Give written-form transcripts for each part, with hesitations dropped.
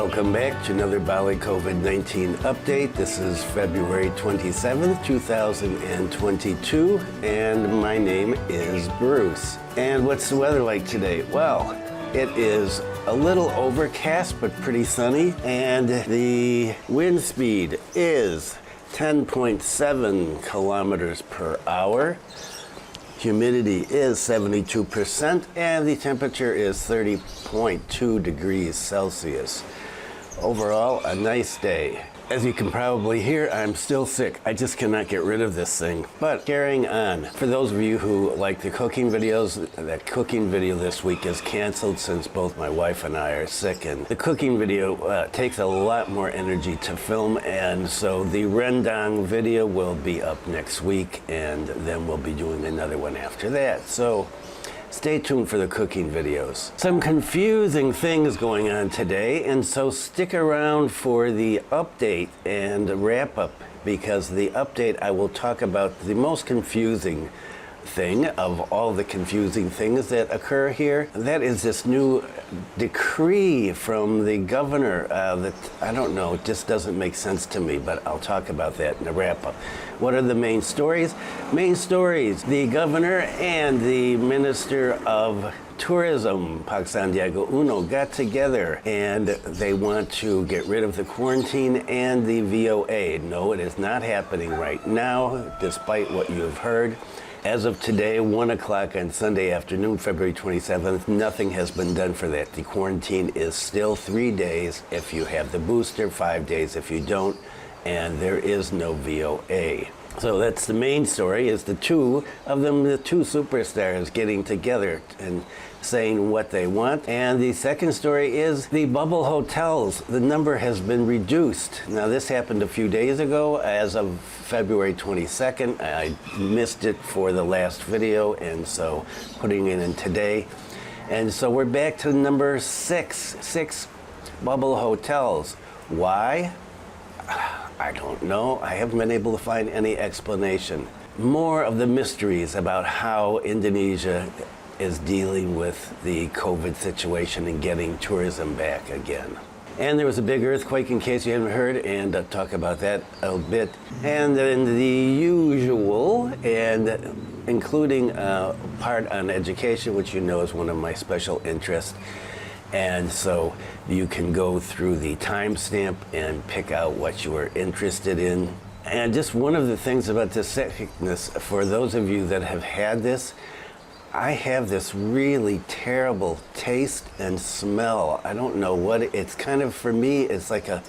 Welcome back to another Bali COVID-19 update. This is February 27th, 2022, and my name is Bruce. And what's the weather like today? Well, it is a little overcast but pretty sunny, and the wind speed is 10.7 kilometers per hour. Humidity is 72%, and the temperature is 30.2 degrees Celsius. Overall, a nice day. As you can probably hear, I'm still sick. I just cannot get rid of this thing. But carrying on, for those of you who like the cooking videos, that cooking video this week is canceled since both my wife and I are sick. And the cooking video takes a lot more energy to film, and so the Renon video will be up next week, and then we'll be doing another one after that. So stay tuned for the cooking videos. Some confusing things going on today, and so stick around for the update and wrap up, because the update I will talk about the most confusing thing of all the confusing things that occur here. That is this new decree from the governor that, I don't know, it just doesn't make sense to me, but I'll talk about that in the wrap up. What are the main stories? Main stories: the governor and the minister of tourism, Sandiaga-Koster, got together and they want to get rid of the quarantine and the VoA. No, it is not happening right now, despite what you have heard. As of today, 1 o'clock on Sunday afternoon, February 27th, nothing has been done for that. The quarantine is still 3 days if you have the booster, 5 days if you don't, and there is no VoA. So that's the main story, is the two of them, the two superstars getting together and saying what they want. And the second story is the bubble hotels. The number has been reduced. Now, this happened a few days ago. As of February 22nd, I missed it for the last video, and so putting it in today. And so we're back to number six bubble hotels. Why? I don't know. I haven't been able to find any explanation. More of the mysteries about how Indonesia is dealing with the COVID situation and getting tourism back again. And there was a big earthquake, in case you haven't heard, and I'll talk about that a bit. And then the usual, and including a part on education, which you know is one of my special interests. And so you can go through the timestamp and pick out what you are interested in. And just one of the things about this sickness, for those of you that have had this, I have this really terrible taste and smell. I don't know what it's kind of, for me, it's like a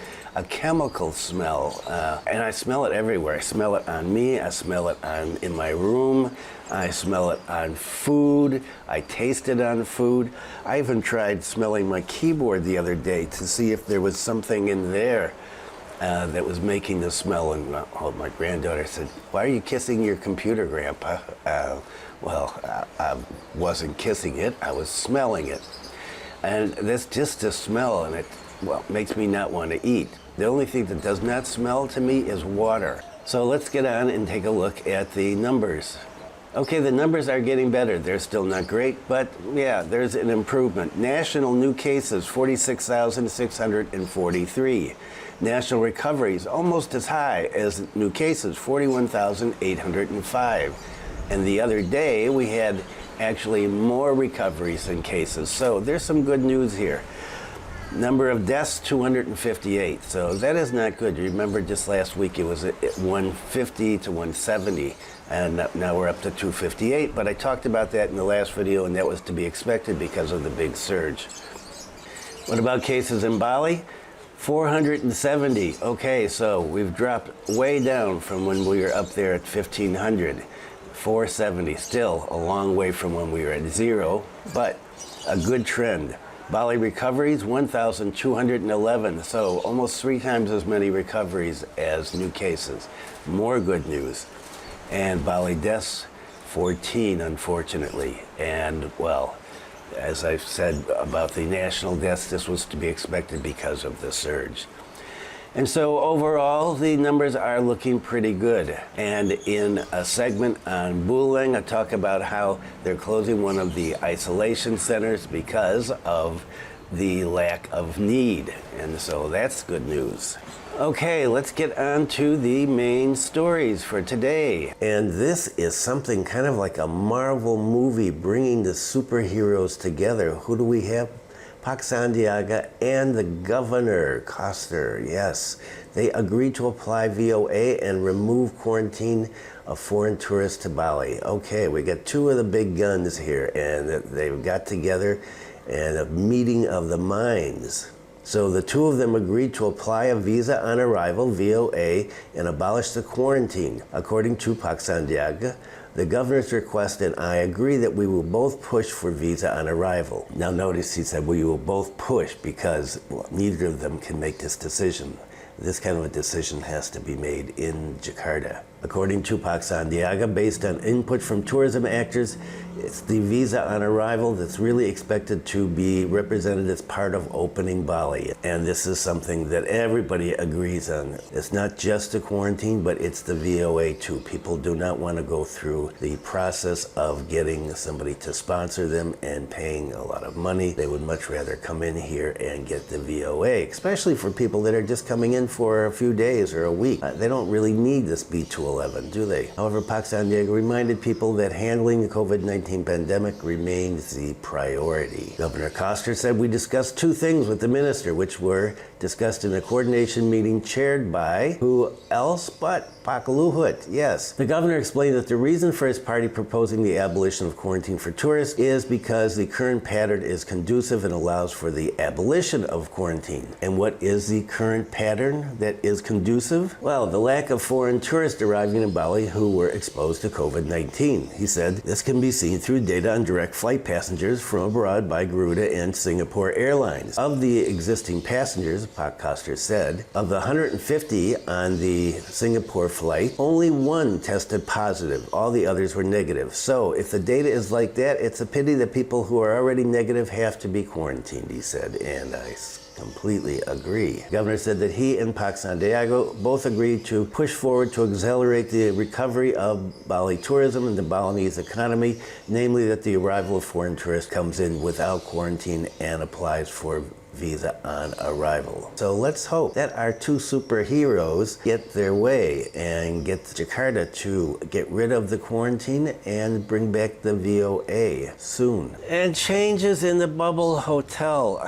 chemical smell. And I smell it everywhere. I smell it on me, I smell it in my room, I smell it on food, I taste it on food. I even tried smelling my keyboard the other day to see if there was something in there that was making the smell. And my granddaughter said, "Why are you kissing your computer, Grandpa?" I wasn't kissing it, I was smelling it. And that's just a smell, and it makes me not want to eat. The only thing that does not smell to me is water. So let's get on and take a look at the numbers. Okay, the numbers are getting better. They're still not great, but yeah, there's an improvement. National new cases, 46,643. National recoveries, almost as high as new cases, 41,805. And the other day, we had actually more recoveries than cases. So there's some good news here. Number of deaths, 258. So that is not good. You remember just last week it was at 150 to 170, and now we're up to 258. But I talked about that in the last video, and that was to be expected because of the big surge. What about cases in Bali? 470. Okay, so we've dropped way down from when we were up there at 1,500. 470, still a long way from when we were at 0, but a good trend. Bali recoveries, 1,211, so almost 3 times as many recoveries as new cases. More good news. And Bali deaths, 14, unfortunately. And, well, as I've said about the national deaths, this was to be expected because of the surge. And so overall, the numbers are looking pretty good. And in a segment on Bulang, I talk about how they're closing one of the isolation centers because of the lack of need. And so that's good news. Okay, let's get on to the main stories for today. And this is something kind of like a Marvel movie bringing the superheroes together. Who do we have? Sandiaga and the Governor Koster, yes. They agreed to apply VoA and remove quarantine of foreign tourists to Bali. Okay, we got two of the big guns here, and they've got together and a meeting of the minds. So the two of them agreed to apply a visa on arrival, VOA, and abolish the quarantine. According to Sandiaga, the governor's request and I agree that we will both push for visa on arrival. Now notice he said we will both push because neither of them can make this decision. This kind of a decision has to be made in Jakarta. According to Sandiaga, based on input from tourism actors, it's the visa on arrival that's really expected to be represented as part of opening Bali. And this is something that everybody agrees on. It's not just the quarantine, but it's the VOA too. People do not want to go through the process of getting somebody to sponsor them and paying a lot of money. They would much rather come in here and get the VOA, especially for people that are just coming in for a few days or a week. They don't really need this B211, do they? However, Sandiaga reminded people that handling the COVID-19 pandemic remains the priority. Governor Koster said we discussed two things with the minister, which were discussed in a coordination meeting chaired by who else but Luhut. Yes. The governor explained that the reason for his party proposing the abolition of quarantine for tourists is because the current pattern is conducive and allows for the abolition of quarantine. And what is the current pattern that is conducive? Well, the lack of foreign tourists arriving in Bali who were exposed to COVID-19. He said this can be seen through data on direct flight passengers from abroad by Garuda and Singapore Airlines. Of the existing passengers, Koster said, of the 150 on the Singapore flight, only one tested positive. All the others were negative. So if the data is like that, it's a pity that people who are already negative have to be quarantined, he said, and I completely agree. The governor said that he and Sandiaga both agreed to push forward to accelerate the recovery of Bali tourism and the Balinese economy, namely that the arrival of foreign tourists comes in without quarantine and applies for visa on arrival. So let's hope that our two superheroes get their way and get Jakarta to get rid of the quarantine and bring back the VOA soon. And changes in the bubble hotel.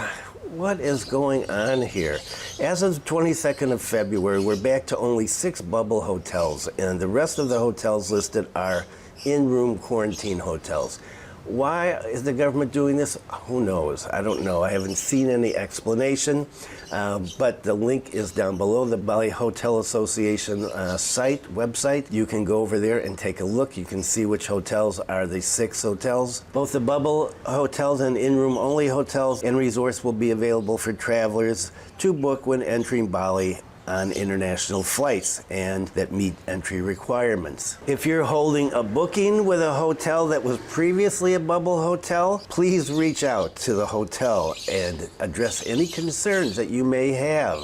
What is going on here? As of the 22nd of February, we're back to only 6 bubble hotels, and the rest of the hotels listed are in-room quarantine hotels. Why is the government doing this? Who knows? I don't know. I haven't seen any explanation, but the link is down below, the Bali Hotel Association website. You can go over there and take a look. You can see which hotels are the 6 hotels. Both the bubble hotels and in-room only hotels and resorts will be available for travelers to book when entering Bali on international flights and that meet entry requirements. If you're holding a booking with a hotel that was previously a bubble hotel, please reach out to the hotel and address any concerns that you may have.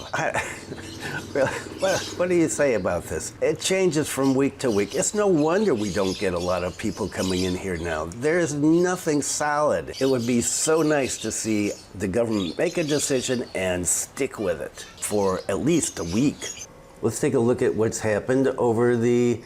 What do you say about this? It changes from week to week. It's no wonder we don't get a lot of people coming in here now. There's nothing solid. It would be so nice to see the government make a decision and stick with it for at least a week. Let's take a look at what's happened over the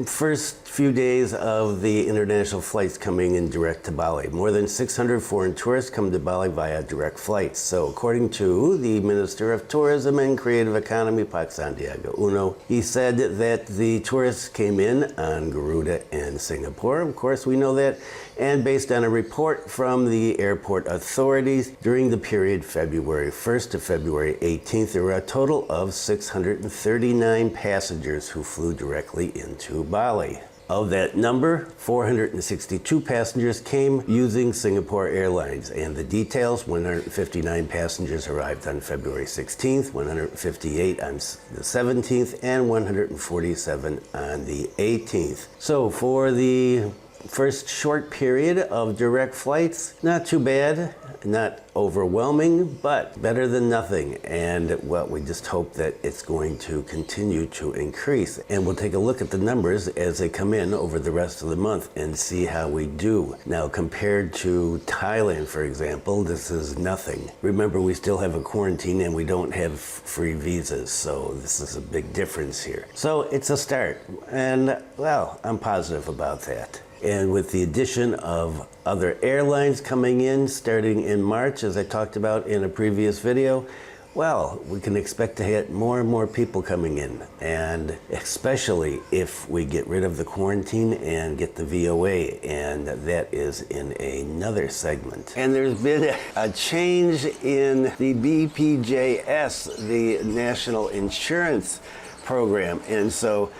first few days of the international flights coming in direct to Bali. More than 600 foreign tourists come to Bali via direct flights. So according to the Minister of Tourism and Creative Economy, Sandiaga, he said that the tourists came in on Garuda and Singapore. Of course, we know that. And based on a report from the airport authorities, during the period February 1st to February 18th, there were a total of 639 passengers who flew directly into Bali. Of that number, 462 passengers came using Singapore Airlines. And the details, 159 passengers arrived on February 16th, 158 on the 17th, and 147 on the 18th. So for the first short period of direct flights, not too bad. Not overwhelming, but better than nothing. And well, we just hope that it's going to continue to increase. And we'll take a look at the numbers as they come in over the rest of the month and see how we do. Now, compared to Thailand, for example, this is nothing. Remember, we still have a quarantine and we don't have free visas, so this is a big difference here. So it's a start, and well, I'm positive about that. And with the addition of other airlines coming in starting in March, as I talked about in a previous video, well, we can expect to hit more and more people coming in, and especially if we get rid of the quarantine and get the VOA, and that is in another segment. And there's been a change in the BPJS, the National Insurance Program, and so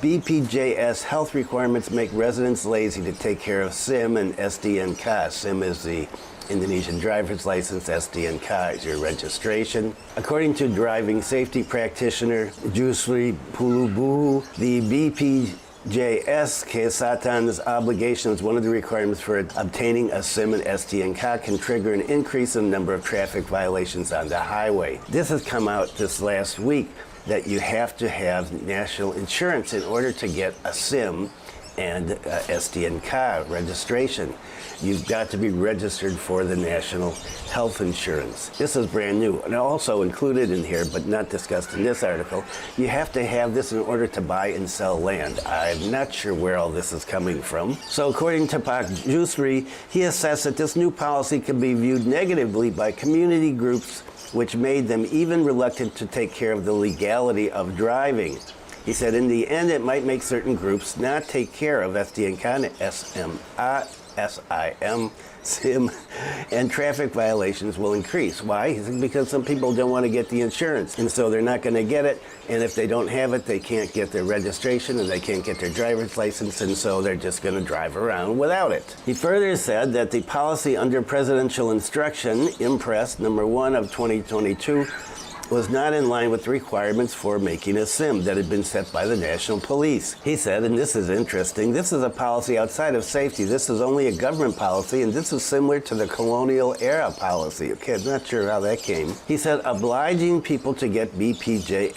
BPJS Health requirements make residents lazy to take care of SIM and STNK. SIM is the Indonesian driver's license, STNK is your registration. According to driving safety practitioner Jusri Pulubuhu, the BPJS Kesehatan's obligations, one of the requirements for obtaining a SIM and STNK can trigger an increase in the number of traffic violations on the highway. This has come out this last week, that you have to have national insurance in order to get a SIM and STNK registration. You've got to be registered for the national health insurance. This is brand new, and also included in here, but not discussed in this article, you have to have this in order to buy and sell land. I'm not sure where all this is coming from. So according to Pak Jusri, he assessed that this new policy can be viewed negatively by community groups, which made them even reluctant to take care of the legality of driving. He said, in the end, it might make certain groups not take care of STNK, SIM, and traffic violations will increase. Why? He said, because some people don't want to get the insurance, and so they're not going to get it, and if they don't have it, they can't get their registration, and they can't get their driver's license, and so they're just going to drive around without it. He further said that the policy under presidential instruction, Impress number 1 of 2022, was not in line with the requirements for making a SIM that had been set by the National Police. He said, and this is interesting, this is a policy outside of safety. This is only a government policy, and this is similar to the colonial era policy. Okay, I'm not sure how that came. He said, obliging people to get BPJ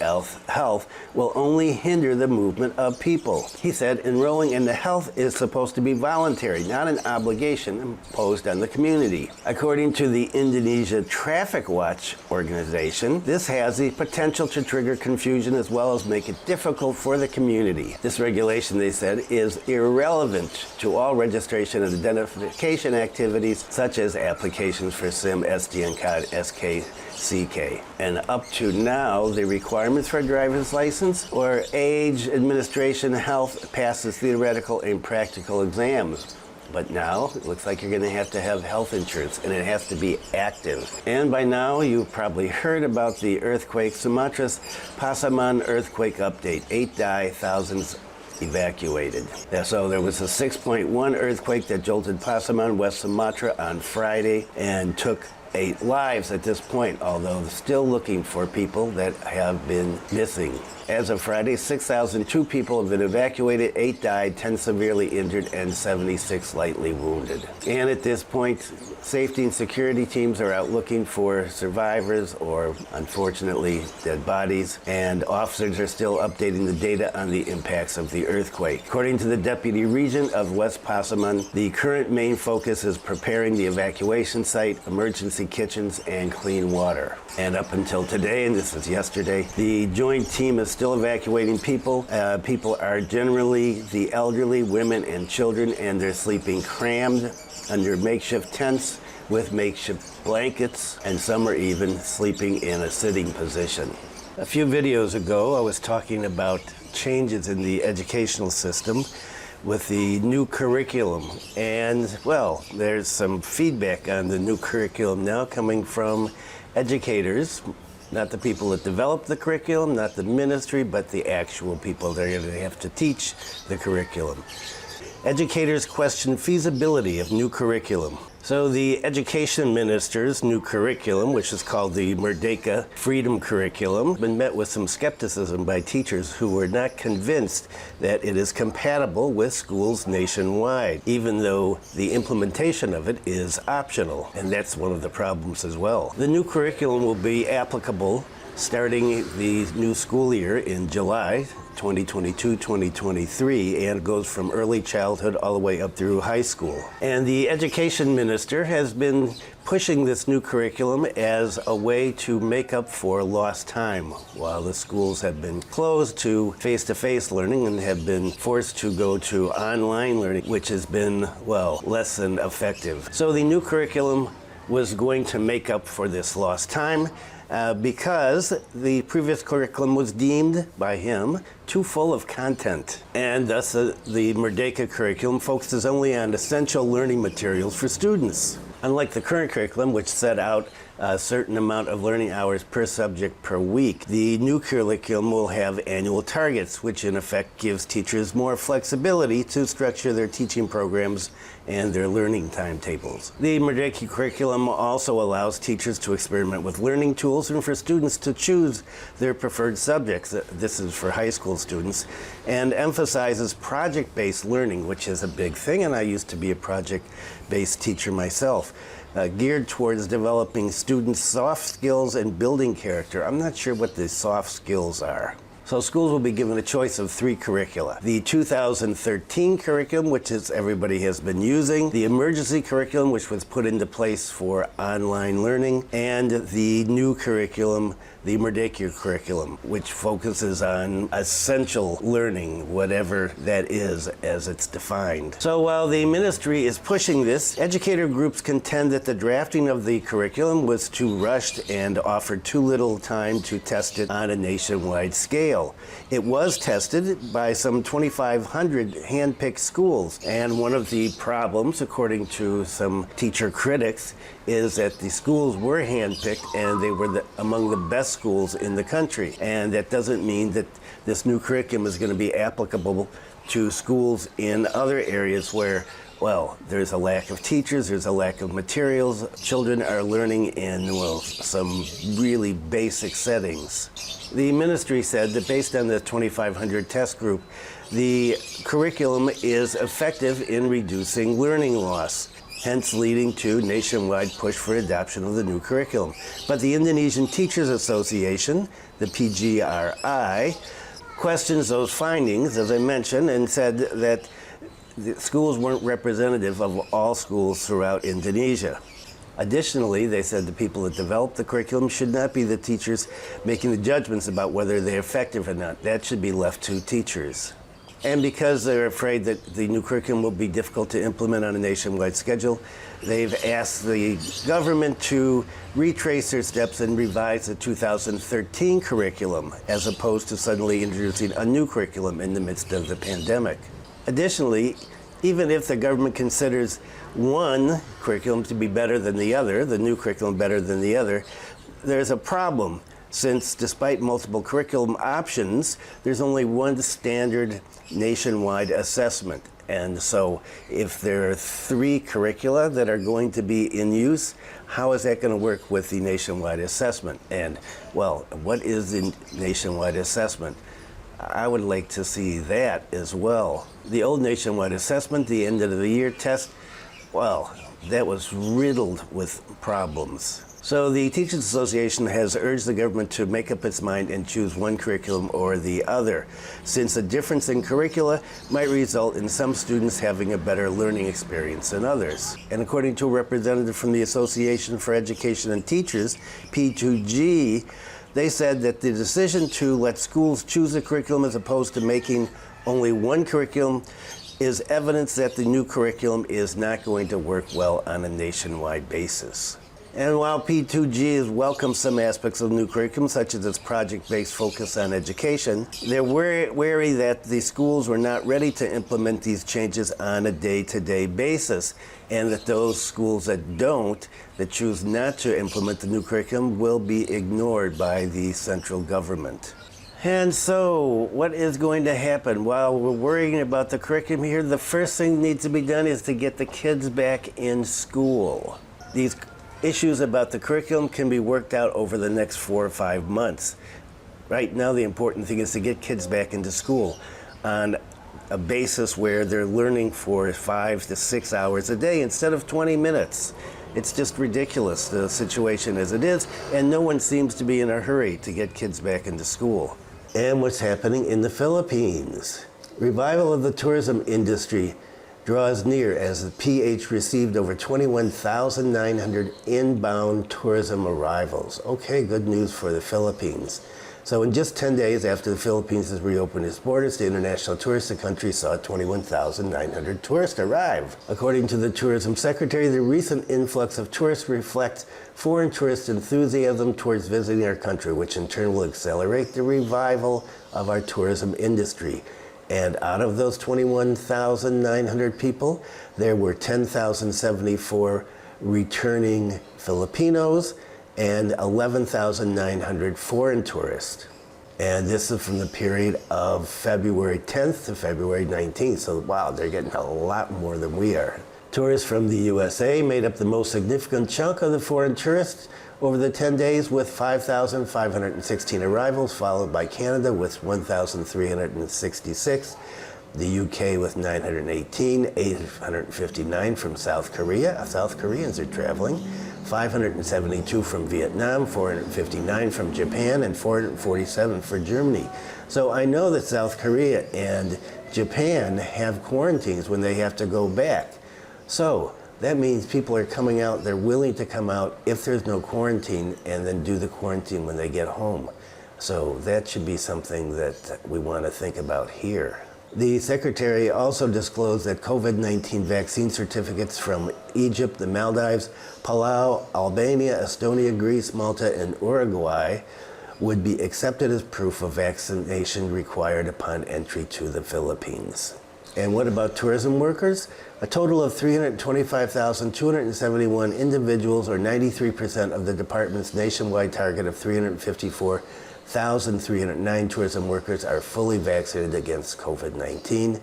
Health will only hinder the movement of people. He said, enrolling in the health is supposed to be voluntary, not an obligation imposed on the community. According to the Indonesia Traffic Watch organization, this has the potential to trigger confusion as well as make it difficult for the community. This regulation, they said, is irrelevant to all registration and identification activities such as applications for SIM, STNK, and SKCK. And up to now, the requirements for a driver's license or age, administration, health passes theoretical and practical exams. But now, it looks like you're going to have health insurance, and it has to be active. And by now, you've probably heard about the earthquake, Sumatra's Pasaman earthquake update. 8 died, thousands evacuated. So there was a 6.1 earthquake that jolted Pasaman, West Sumatra on Friday and took 8 lives at this point, although still looking for people that have been missing. As of Friday, 6,002 people have been evacuated, 8 died, 10 severely injured, and 76 lightly wounded. And at this point, safety and security teams are out looking for survivors or, unfortunately, dead bodies, and officers are still updating the data on the impacts of the earthquake. According to the Deputy Regent of West Pasaman, the current main focus is preparing the evacuation site, emergency kitchens, and clean water. And up until today, and this is yesterday, the joint team is still evacuating people. People are generally the elderly, women, and children, and they're sleeping crammed under makeshift tents with makeshift blankets, and some are even sleeping in a sitting position. A few videos ago, I was talking about changes in the educational system with the new curriculum, and well, there's some feedback on the new curriculum now coming from educators, not the people that develop the curriculum, not the ministry, but the actual people that are going to have to teach the curriculum. Educators question feasibility of new curriculum. So the education minister's new curriculum, which is called the Merdeka Freedom Curriculum, been met with some skepticism by teachers who were not convinced that it is compatible with schools nationwide, even though the implementation of it is optional, and that's one of the problems as well. The new curriculum will be applicable starting the new school year in July 2022-2023 and goes from early childhood all the way up through high school. And the education minister has been pushing this new curriculum as a way to make up for lost time while the schools have been closed to face-to-face learning and have been forced to go to online learning, which has been, well, less than effective. So the new curriculum was going to make up for this lost time because the previous curriculum was deemed by him too full of content. And thus the Merdeka curriculum focuses only on essential learning materials for students. Unlike the current curriculum, which set out a certain amount of learning hours per subject per week, the new curriculum will have annual targets, which in effect gives teachers more flexibility to structure their teaching programs and their learning timetables. The Merdeka curriculum also allows teachers to experiment with learning tools and for students to choose their preferred subjects. This is for high school students, and emphasizes project-based learning, which is a big thing, and I used to be a project-based teacher myself. Geared towards developing students' soft skills and building character. I'm not sure what the soft skills are. So schools will be given a choice of 3 curricula. The 2013 curriculum, which everybody has been using, the emergency curriculum, which was put into place for online learning, and the new curriculum, the Merdeka curriculum, which focuses on essential learning, whatever that is as it's defined. So while the ministry is pushing this, educator groups contend that the drafting of the curriculum was too rushed and offered too little time to test it on a nationwide scale. It was tested by some 2,500 hand-picked schools, and one of the problems, according to some teacher critics, is that the schools were hand-picked and they were among the best schools in the country. And that doesn't mean that this new curriculum is going to be applicable to schools in other areas where, well, there's a lack of teachers, there's a lack of materials. Children are learning in, well, some really basic settings. The ministry said that based on the 2,500 test group, the curriculum is effective in reducing learning loss, hence leading to nationwide push for adoption of the new curriculum. But the Indonesian Teachers Association, the PGRI, questions those findings, as I mentioned, and said that the schools weren't representative of all schools throughout Indonesia. Additionally, they said the people that developed the curriculum should not be the teachers making the judgments about whether they're effective or not. That should be left to teachers. And because they're afraid that the new curriculum will be difficult to implement on a nationwide schedule, they've asked the government to retrace their steps and revise the 2013 curriculum, as opposed to suddenly introducing a new curriculum in the midst of the pandemic. Additionally, even if the government considers one curriculum to be better than the other, the new curriculum better than the other, there's a problem, since despite multiple curriculum options, there's only one standard nationwide assessment. And so if there are 3 curricula that are going to be in use, how is that going to work with the nationwide assessment? And, well, what is the nationwide assessment? I would like to see that as well. The old nationwide assessment, the end of the year test, well, that was riddled with problems. So the Teachers Association has urged the government to make up its mind and choose one curriculum or the other, since a difference in curricula might result in some students having a better learning experience than others. And according to a representative from the Association for Education and Teachers, P2G, they said that the decision to let schools choose a curriculum as opposed to making only one curriculum is evidence that the new curriculum is not going to work well on a nationwide basis. And while P2G has welcomed some aspects of the new curriculum, such as its project-based focus on education, they're wary that the schools were not ready to implement these changes on a day-to-day basis, and that those schools that choose not to implement the new curriculum, will be ignored by the central government. And so, what is going to happen? While we're worrying about the curriculum here, the first thing that needs to be done is to get the kids back in school. These issues about the curriculum can be worked out over the next 4 or 5 months. Right now, the important thing is to get kids back into school on a basis where they're learning for 5 to 6 hours a day instead of 20 minutes. It's just ridiculous, the situation as it is, and no one seems to be in a hurry to get kids back into school. And what's happening in the Philippines? Revival of the tourism industry draws near as the PH received over 21,900 inbound tourism arrivals. Okay, good news for the Philippines. So in just 10 days after the Philippines has reopened its borders to international tourists, the country saw 21,900 tourists arrive. According to the Tourism Secretary, the recent influx of tourists reflects foreign tourist enthusiasm towards visiting our country, which in turn will accelerate the revival of our tourism industry. And out of those 21,900 people, there were 10,074 returning Filipinos and 11,900 foreign tourists. And this is from the period of February 10th to February 19th. So wow, they're getting a lot more than we are. Tourists from the USA made up the most significant chunk of the foreign tourists over the 10 days with 5,516 arrivals, followed by Canada with 1,366, the UK with 918, 859 from South Korea. South Koreans are traveling. 572 from Vietnam, 459 from Japan, and 447 for Germany. So I know that South Korea and Japan have quarantines when they have to go back. So that means people are coming out, they're willing to come out if there's no quarantine and then do the quarantine when they get home. So that should be something that we want to think about here. The Secretary also disclosed that COVID-19 vaccine certificates from Egypt, the Maldives, Palau, Albania, Estonia, Greece, Malta, and Uruguay would be accepted as proof of vaccination required upon entry to the Philippines. And what about tourism workers? A total of 325,271 individuals, or 93% of the department's nationwide target of 354,309 tourism workers are fully vaccinated against COVID-19,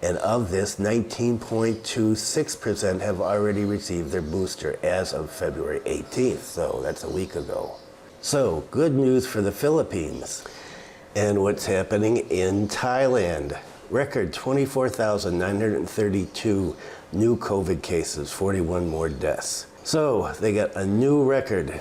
and of this, 19.26% have already received their booster as of February 18th, so that's a week ago. So, good news for the Philippines. And what's happening in Thailand? Record 24,932 new COVID cases, 41 more deaths. So, they got a new record.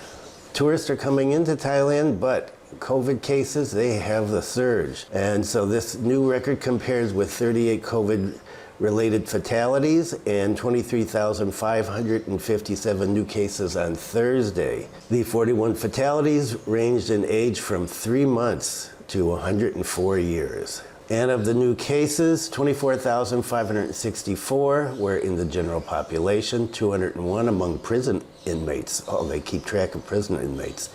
Tourists are coming into Thailand, but COVID cases, they have the surge. And so this new record compares with 38 COVID-related fatalities and 23,557 new cases on Thursday. The 41 fatalities ranged in age from 3 months to 104 years. And of the new cases, 24,564 were in the general population, 201 among prison inmates. Oh, they keep track of prison inmates.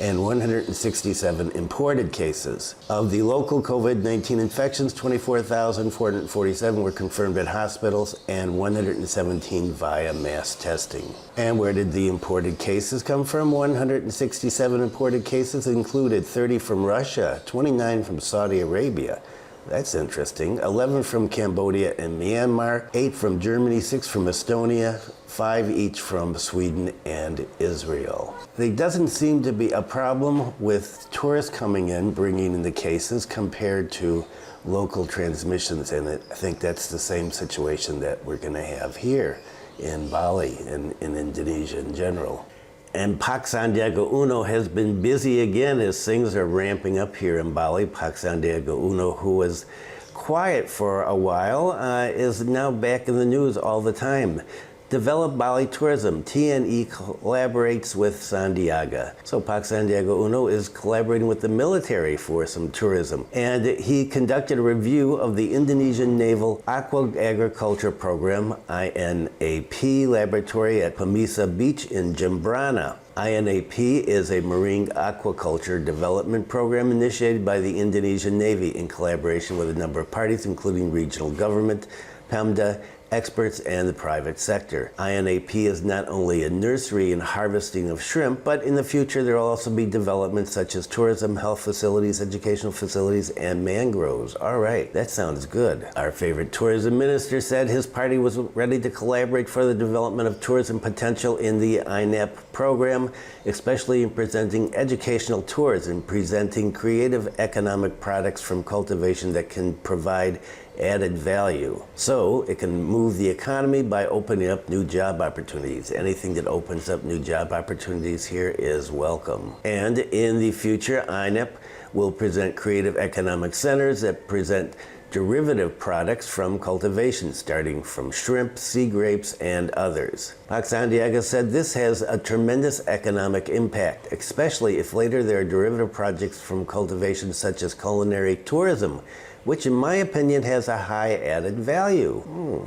And 167 imported cases. Of the local COVID-19 infections, 24,447 were confirmed at hospitals and 117 via mass testing. And where did the imported cases come from? 167 imported cases included 30 from Russia, 29 from Saudi Arabia. That's interesting. 11 from Cambodia and Myanmar, 8 from Germany, 6 from Estonia, 5 each from Sweden and Israel. There doesn't seem to be a problem with tourists coming in, bringing in the cases compared to local transmissions, and I think that's the same situation that we're going to have here in Bali and in Indonesia in general. And Pak Sandiaga-Uno has been busy again as things are ramping up here in Bali. Pak Sandiaga-Uno, who was quiet for a while, is now back in the news all the time. Develop Bali Tourism. TNE collaborates with Sandiaga. So Pak Sandiaga-Uno is collaborating with the military for some tourism. And he conducted a review of the Indonesian Naval Aqua Agriculture Program, INAP, laboratory at Pemisa Beach in Jembrana. INAP is a marine aquaculture development program initiated by the Indonesian Navy in collaboration with a number of parties, including regional government, PEMDA, experts, and the private sector. INAP is not only a nursery and harvesting of shrimp, but in the future there will also be developments such as tourism, health facilities, educational facilities, and mangroves. All right, that sounds good. Our favorite tourism minister said his party was ready to collaborate for the development of tourism potential in the INAP program, especially in presenting educational tours and presenting creative economic products from cultivation that can provide added value. So it can move the economy by opening up new job opportunities. Anything that opens up new job opportunities here is welcome. And in the future, INAP will present creative economic centers that present derivative products from cultivation, starting from shrimp, sea grapes, and others. Pac Sandiaga said this has a tremendous economic impact, especially if later there are derivative projects from cultivation such as culinary tourism, which in my opinion has a high added value.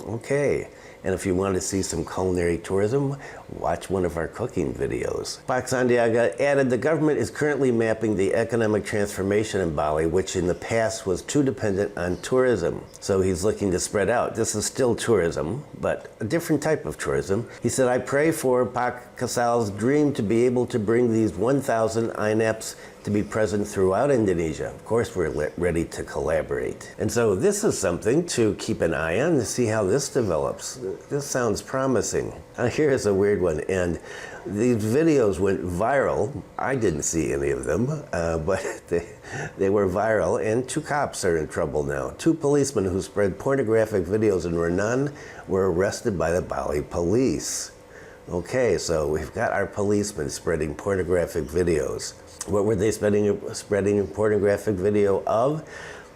Okay. And if you want to see some culinary tourism, watch one of our cooking videos. Pac Sandiaga added the government is currently mapping the economic transformation in Bali, which in the past was too dependent on tourism. So he's looking to spread out. This is still tourism, but a different type of tourism. He said, I pray for Pak Kasal's dream to be able to bring these 1,000 INAPs to be present throughout Indonesia. Of course, we're ready to collaborate. And so this is something to keep an eye on to see how this develops. This sounds promising. Here's a weird one, and these videos went viral. I didn't see any of them, but they were viral, and 2 cops are in trouble now. 2 policemen who spread pornographic videos in Renon were arrested by the Bali Police. Okay, so we've got our policemen spreading pornographic videos. What were they spreading a pornographic video of?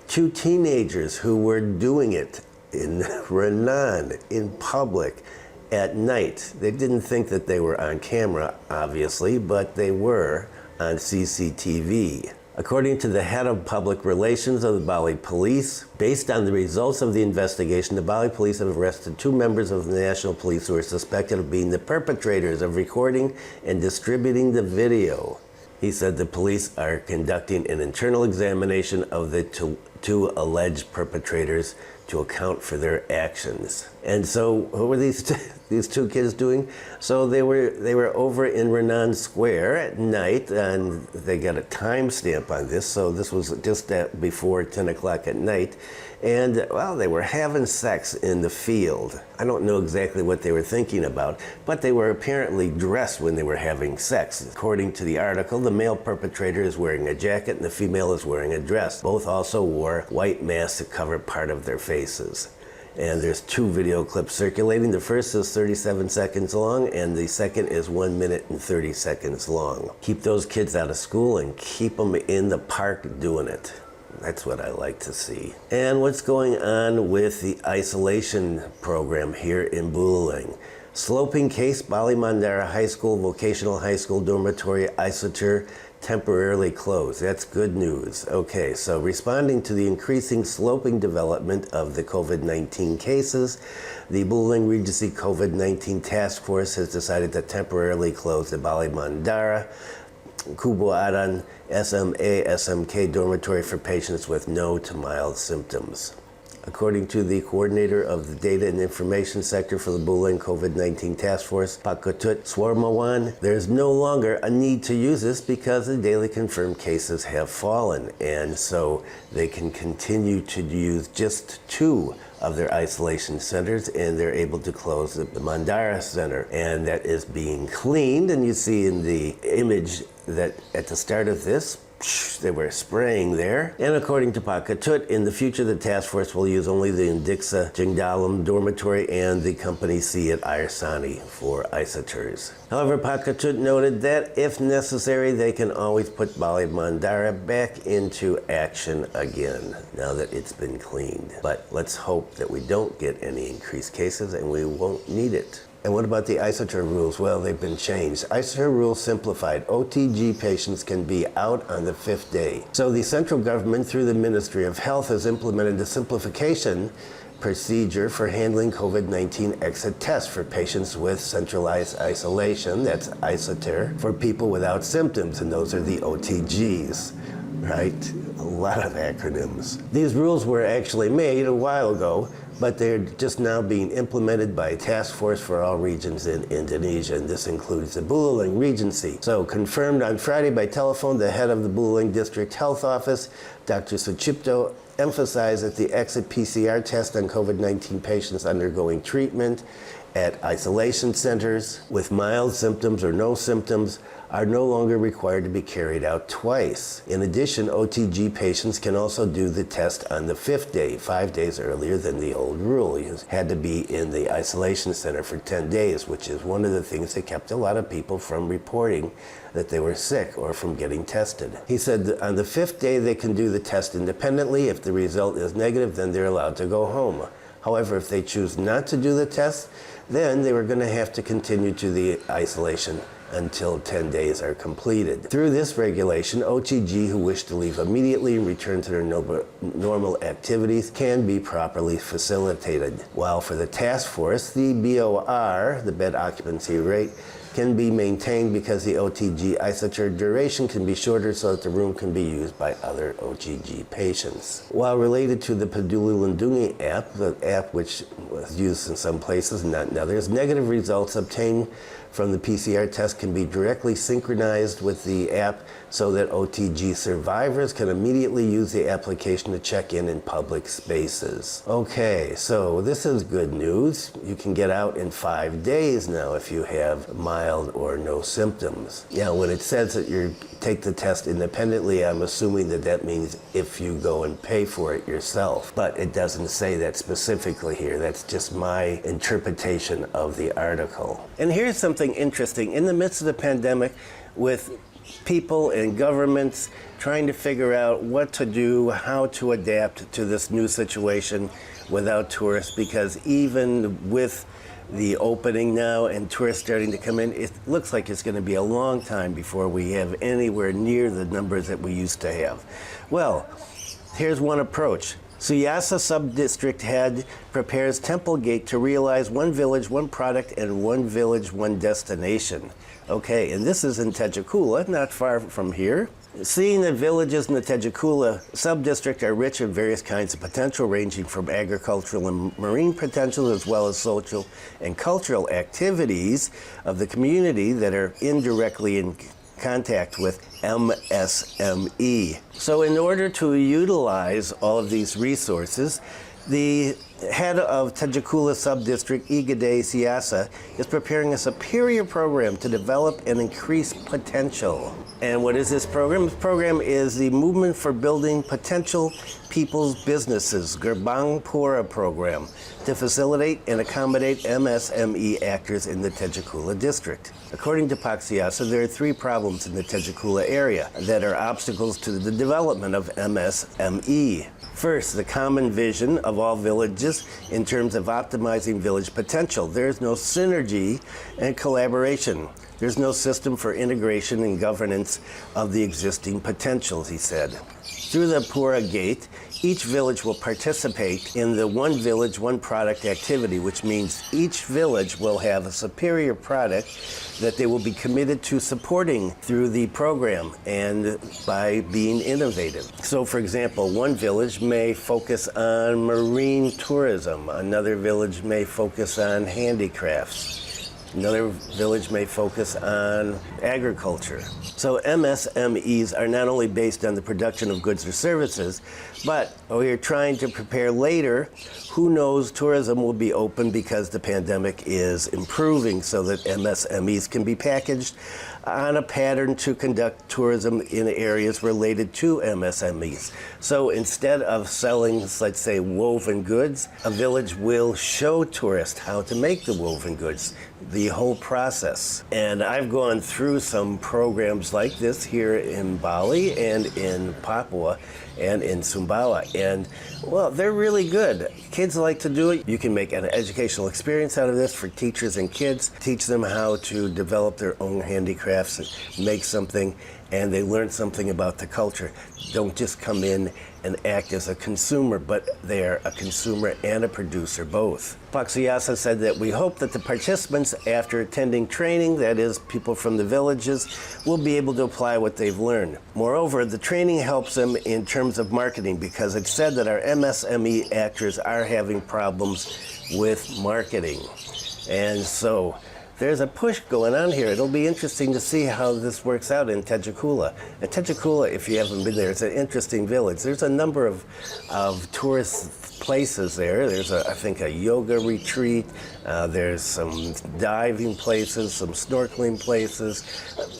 2 teenagers who were doing it in Renon, in public, at night. They didn't think that they were on camera, obviously, but they were on CCTV. According to the head of public relations of the Bali Police, based on the results of the investigation, the Bali Police have arrested 2 members of the National Police who are suspected of being the perpetrators of recording and distributing the video. He said the police are conducting an internal examination of the two alleged perpetrators to account for their actions. And so what were these 2 kids doing? So they were over in Renon Square at night, and they got a timestamp on this, so this was just before 10 o'clock at night. And, well, they were having sex in the field. I don't know exactly what they were thinking about, but they were apparently dressed when they were having sex. According to the article, the male perpetrator is wearing a jacket and the female is wearing a dress. Both also wore white masks to cover part of their faces. And there's 2 video clips circulating. The first is 37 seconds long, and the second is 1 minute and 30 seconds long. Keep those kids out of school and keep them in the park doing it. That's what I like to see. And what's going on with the isolation program here in Bulaling? Sloping case, Bali Mandara High School, Vocational High School Dormitory, Isoter, temporarily closed. That's good news. Okay, so responding to the increasing sloping development of the COVID-19 cases, the Bulaling Regency COVID-19 Task Force has decided to temporarily close the Bali Mandara Kubuaran SMA SMK dormitory for patients with no to mild symptoms. According to the coordinator of the Data and Information Sector for the Bulaling COVID-19 Task Force, Pakutut Swarmawan, there's no longer a need to use this because the daily confirmed cases have fallen, and so they can continue to use just 2 of their isolation centers, and they're able to close the Mandara Center, and that is being cleaned. And you see in the image that at the start of this, they were spraying there. And according to Pakatut, in the future the task force will use only the Indixa Jingdalam dormitory and the company C at Irsani for Isoters. However, Pakatut noted that if necessary, they can always put Bali Mandara back into action again now that it's been cleaned. But let's hope that we don't get any increased cases and we won't need it. And what about the Isoter rules? Well, they've been changed. Isoter rules simplified. OTG patients can be out on the 5th day. So the central government, through the Ministry of Health, has implemented a simplification procedure for handling COVID-19 exit tests for patients with centralized isolation, that's Isoter, for people without symptoms, and those are the OTGs, right? A lot of acronyms. These rules were actually made a while ago but they're just now being implemented by a task force for all regions in Indonesia, and this includes the Buleleng Regency. So confirmed on Friday by telephone, the head of the Buleleng District Health Office, Dr. Sucipto, emphasized that the exit PCR test on COVID-19 patients undergoing treatment at isolation centers with mild symptoms or no symptoms are no longer required to be carried out twice. In addition, OTG patients can also do the test on the 5th day, 5 days earlier than the old rule. You had to be in the isolation center for 10 days, which is one of the things that kept a lot of people from reporting that they were sick or from getting tested. He said that on the 5th day they can do the test independently. If the result is negative, then they're allowed to go home. However, if they choose not to do the test, then they were going to have to continue to the isolation until 10 days are completed. Through this regulation, OTG who wish to leave immediately and return to their normal activities can be properly facilitated. While for the task force, the BOR, the bed occupancy rate, can be maintained because the OTG Isoter duration can be shorter so that the room can be used by other OTG patients. While related to the Peduli Lindungi app, the app which was used in some places and not in others, negative results obtained from the PCR test can be directly synchronized with the app so that OTG survivors can immediately use the application to check in public spaces. Okay, so this is good news. You can get out in 5 days now if you have mild or no symptoms. Now, when it says that you take the test independently, I'm assuming that that means if you go and pay for it yourself. But it doesn't say that specifically here. That's just my interpretation of the article. And here's something interesting. In the midst of the pandemic, with people and governments trying to figure out what to do, how to adapt to this new situation without tourists, because even with the opening now and tourists starting to come in, it looks like it's going to be a long time before we have anywhere near the numbers that we used to have. Well, here's one approach. Suyasa Sub-District Head prepares Temple Gate to realize one village, one product, and one village, one destination. Okay, and this is in Tejekula, not far from here. Seeing that villages in the Tejekula sub-district are rich in various kinds of potential, ranging from agricultural and marine potential, as well as social and cultural activities of the community that are indirectly in contact with MSME. So in order to utilize all of these resources, the head of Tejekula Sub-District, Igade Suyasa, is preparing a superior program to develop and increase potential. And what is this program? This program is the Movement for Building Potential People's Businesses, Gerbang Pura program, to facilitate and accommodate MSME actors in the Tejekula district. According to Pak Suyasa, there are 3 problems in the Tejekula area that are obstacles to the development of MSME. First, the common vision of all villages in terms of optimizing village potential. There's no synergy and collaboration. There's no system for integration and governance of the existing potentials, he said. Through the Pura Gate, each village will participate in the one village, one product activity, which means each village will have a superior product that they will be committed to supporting through the program and by being innovative. So, for example, one village may focus on marine tourism, another village may focus on handicrafts. Another village may focus on agriculture. So MSMEs are not only based on the production of goods or services, but we are trying to prepare later. Who knows, tourism will be open because the pandemic is improving so that MSMEs can be packaged on a pattern to conduct tourism in areas related to MSMEs. So instead of selling, let's say, woven goods, a village will show tourists how to make the woven goods, the whole process. And I've gone through some programs like this here in Bali and in Papua and in Sumbawa. And, well, they're really good. Kids like to do it. You can make an educational experience out of this for teachers and kids, teach them how to develop their own handicraft crafts, make something, and they learn something about the culture. Don't just come in and act as a consumer, but they're a consumer and a producer both. Suyasa said that we hope that the participants, after attending training, that is, people from the villages, will be able to apply what they've learned. Moreover, the training helps them in terms of marketing because it's said that our MSME actors are having problems with marketing. And so there's a push going on here. It'll be interesting to see how this works out in Tejikula. And Tejikula, if you haven't been there, it's an interesting village. There's a number of tourist places there. There's, I think, a yoga retreat. There's some diving places, some snorkeling places.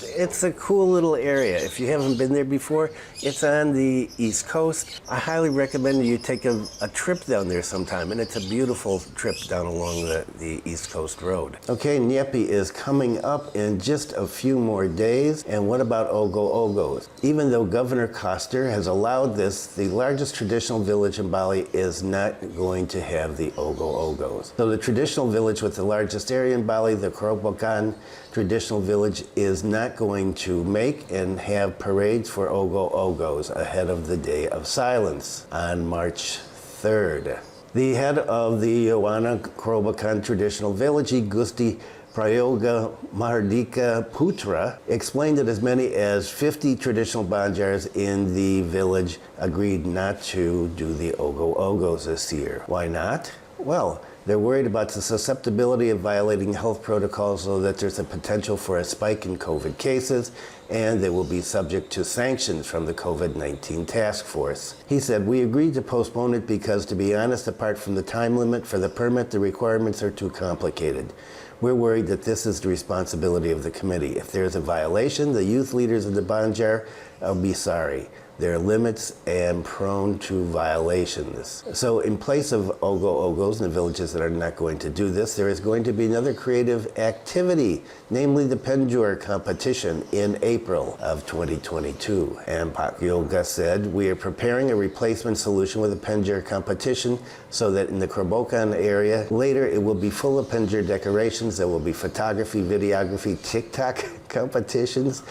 It's a cool little area. If you haven't been there before, it's on the East Coast. I highly recommend you take a trip down there sometime, and it's a beautiful trip down along the East Coast Road. Okay, Nyepi is coming up in just a few more days. And what about Ogoh-ogoh? Even though Governor Koster has allowed this, the largest traditional village in Bali is not going to have the Ogoh-ogohs. So the traditional village with the largest area in Bali, the Kerobokan traditional village, is not going to make and have parades for Ogoh-ogohs ahead of the Day of Silence on March 3rd. The head of the Yowana Kerobokan traditional village, Gusti Prayoga Mahardika Putra, explained that as many as 50 traditional Banjars in the village agreed not to do the Ogoh-ogohs this year. Why not? Well, they're worried about the susceptibility of violating health protocols so that there's a potential for a spike in COVID cases, and they will be subject to sanctions from the COVID-19 task force. He said, "We agreed to postpone it because, to be honest, apart from the time limit for the permit, the requirements are too complicated. We're worried that this is the responsibility of the committee. If there's a violation, the youth leaders of the Banjar will be sorry. There are limits and prone to violations." So in place of Ogoh-ogohs in the villages that are not going to do this, there is going to be another creative activity, namely the Penjur competition in April of 2022. And Pak Yoga said, "We are preparing a replacement solution with a Penjur competition so that in the Kerobokan area, later it will be full of Penjur decorations. There will be photography, videography, TikTok competitions.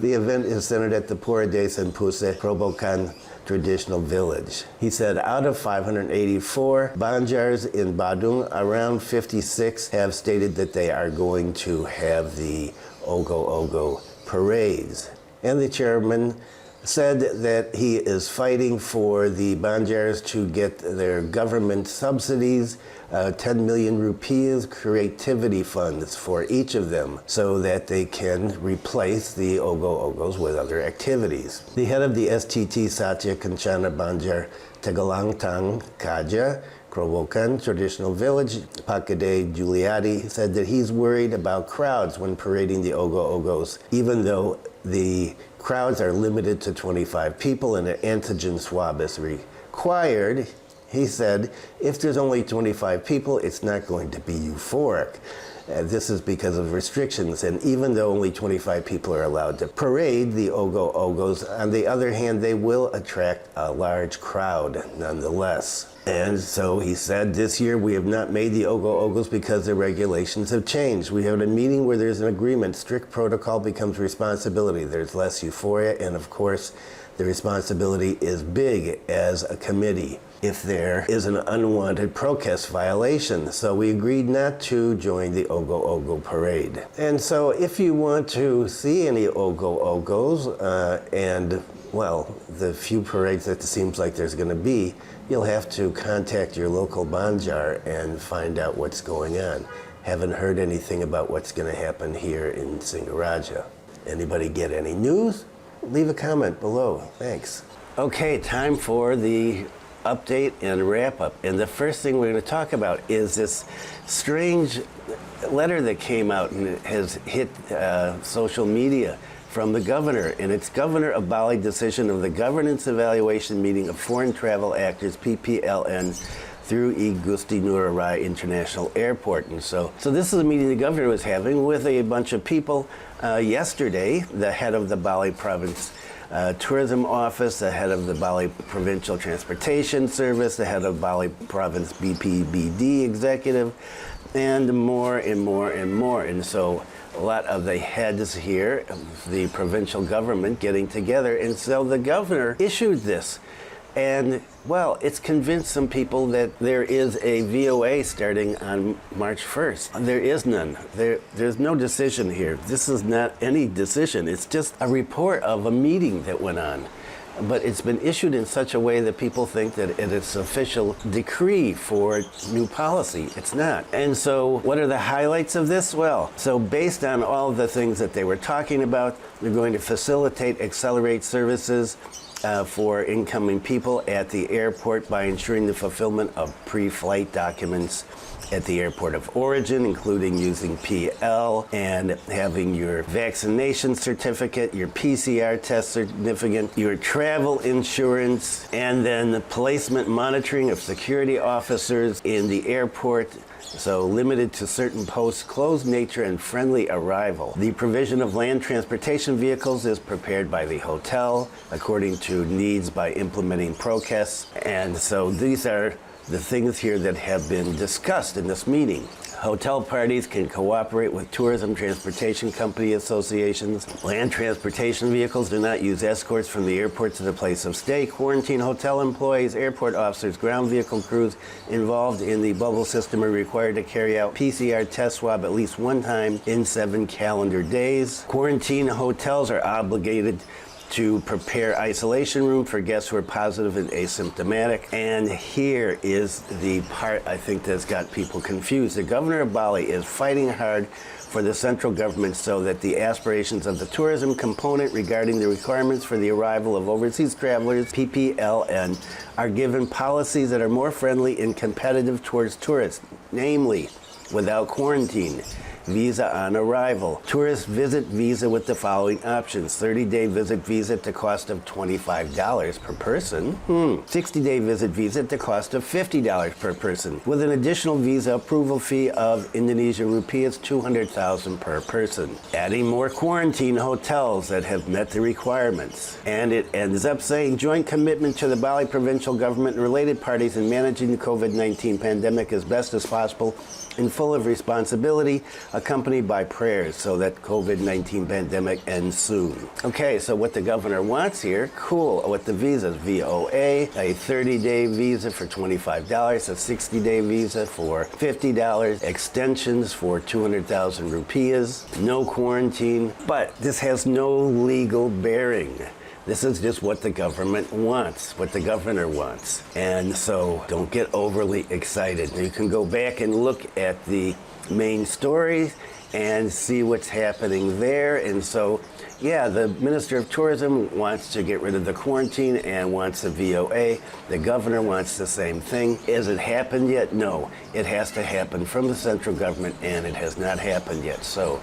The event is centered at the Pura Desa and Pusa Kerobokan traditional village." He said out of 584 Banjars in Badung, around 56 have stated that they are going to have the Ogoh-ogoh parades. And the chairman said that he is fighting for the Banjars to get their government subsidies, 10 million rupees creativity funds for each of them so that they can replace the Ogoh-ogohs with other activities. The head of the STT Satya Kanchana Banjar Tagalangtang Kaja Kerobokan traditional village, Pakade Juliati, said that he's worried about crowds when parading the Ogoh-ogohs, even though the crowds are limited to 25 people and an antigen swab is required. He said, if there's only 25 people, it's not going to be euphoric. This is because of restrictions, and even though only 25 people are allowed to parade the Ogoh-ogohs, on the other hand, they will attract a large crowd nonetheless. And so he said, this year we have not made the Ogoh-ogohs because the regulations have changed. We had a meeting where there's an agreement. Strict protocol becomes responsibility. There's less euphoria, and of course, the responsibility is big as a committee if there is an unwanted protest violation. So we agreed not to join the Ogoh-ogoh parade. And so if you want to see any Ogoh-ogohs and, well, the few parades that it seems like there's going to be, you'll have to contact your local Banjar and find out what's going on. Haven't heard anything about what's going to happen here in Singaraja. Anybody get any news? Leave a comment below. Thanks. Okay, time for the update and wrap up. And the first thing we're going to talk about is this strange letter that came out and has hit social media from the governor. And it's Governor of Bali decision of the Governance Evaluation Meeting of Foreign Travel Actors, PPLN, through I Gusti Ngurah Rai International Airport. And so this is a meeting the governor was having with a bunch of people yesterday. The head of the Bali province Tourism Office, the head of the Bali Provincial Transportation Service, the head of Bali Province BPBD executive, and more and more and more. And so a lot of the heads here, the provincial government getting together. And so the governor issued this. And, well, it's convinced some people that there is a VOA starting on March 1st. There is none. There's no decision here. This is not any decision. It's just a report of a meeting that went on. But it's been issued in such a way that people think that it is official decree for new policy. It's not. And so what are the highlights of this? Well, so based on all the things that they were talking about, they're going to facilitate, accelerate services for incoming people at the airport by ensuring the fulfillment of pre-flight documents at the airport of origin, including using PL and having your vaccination certificate, your PCR test certificate, your travel insurance, and then the placement monitoring of security officers in the airport. So limited to certain posts, closed nature, and friendly arrival. The provision of land transportation vehicles is prepared by the hotel according to needs by implementing PROCAS. And so these are the things here that have been discussed in this meeting. Hotel parties can cooperate with tourism transportation company associations. Land transportation vehicles do not use escorts from the airport to the place of stay. Quarantine hotel employees, airport officers, ground vehicle crews involved in the bubble system are required to carry out PCR test swab at least one time in 7 calendar days. Quarantine hotels are obligated to prepare isolation room for guests who are positive and asymptomatic. And here is the part I think that's got people confused. The governor of Bali is fighting hard for the central government so that the aspirations of the tourism component regarding the requirements for the arrival of overseas travelers, PPLN, are given policies that are more friendly and competitive towards tourists, namely without quarantine, visa on arrival, tourist visit visa with the following options: 30-day visit visa at the cost of $25 per person, 60-day visit visa at the cost of $50 per person, with an additional visa approval fee of Indonesian rupiahs 200,000 per person, adding more quarantine hotels that have met the requirements. And it ends up saying joint commitment to the Bali provincial government and related parties in managing the COVID-19 pandemic as best as possible and full of responsibility, accompanied by prayers so that COVID-19 pandemic ends soon. Okay, so what the governor wants here, cool, with the visas, VOA, a 30-day visa for $25, a 60-day visa for $50, extensions for 200,000 rupiahs, no quarantine, but this has no legal bearing. This is just what the government wants, what the governor wants. And so don't get overly excited. You can go back and look at the main story and see what's happening there. And so, yeah, the Minister of Tourism wants to get rid of the quarantine and wants the VOA. The governor wants the same thing. Has it happened yet? No. It has to happen from the central government, and it has not happened yet. So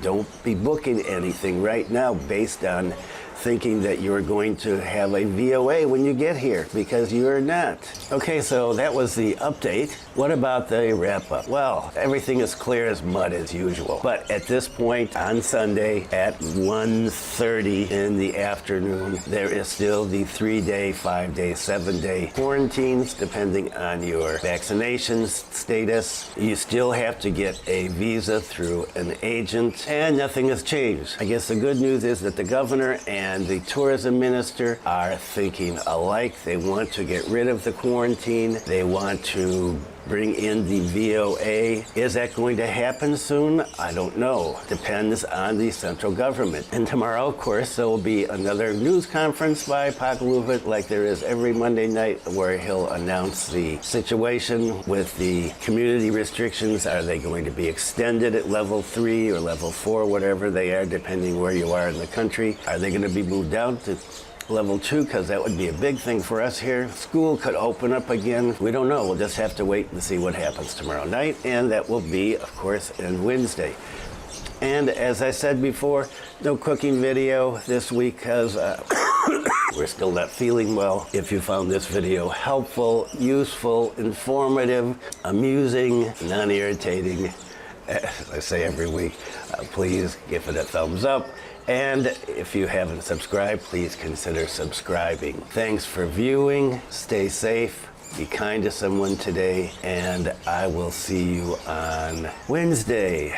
don't be booking anything right now based on thinking that you're going to have a VOA when you get here, because you're not. Okay, so that was the update. What about the wrap-up? Well, everything is clear as mud as usual. But at this point on Sunday at 1:30 in the afternoon, there is still the 3-day, 5-day, 7-day quarantines, depending on your vaccination status. You still have to get a visa through an agent, and nothing has changed. I guess the good news is that the governor and the tourism minister are thinking alike. They want to get rid of the quarantine. They want to bring in the VOA. Is that going to happen soon? I don't know. Depends on the central government. And tomorrow, of course, there will be another news conference by Pakaluvit, like there is every Monday night, where he'll announce the situation with the community restrictions. Are they going to be extended at level 3 or level 4, whatever they are, depending where you are in the country? Are they going to be moved down to level 2, because that would be a big thing for us here? School could open up again. We don't know. We'll just have to wait and see what happens tomorrow night, and that will be, of course, on Wednesday. And as I said before, no cooking video this week because we're still not feeling well. If you found this video helpful, useful, informative, amusing, non-irritating, as I say every week, please give it a thumbs up. And if you haven't subscribed, please consider subscribing. Thanks for viewing. Stay safe. Be kind to someone today. And I will see you on Wednesday.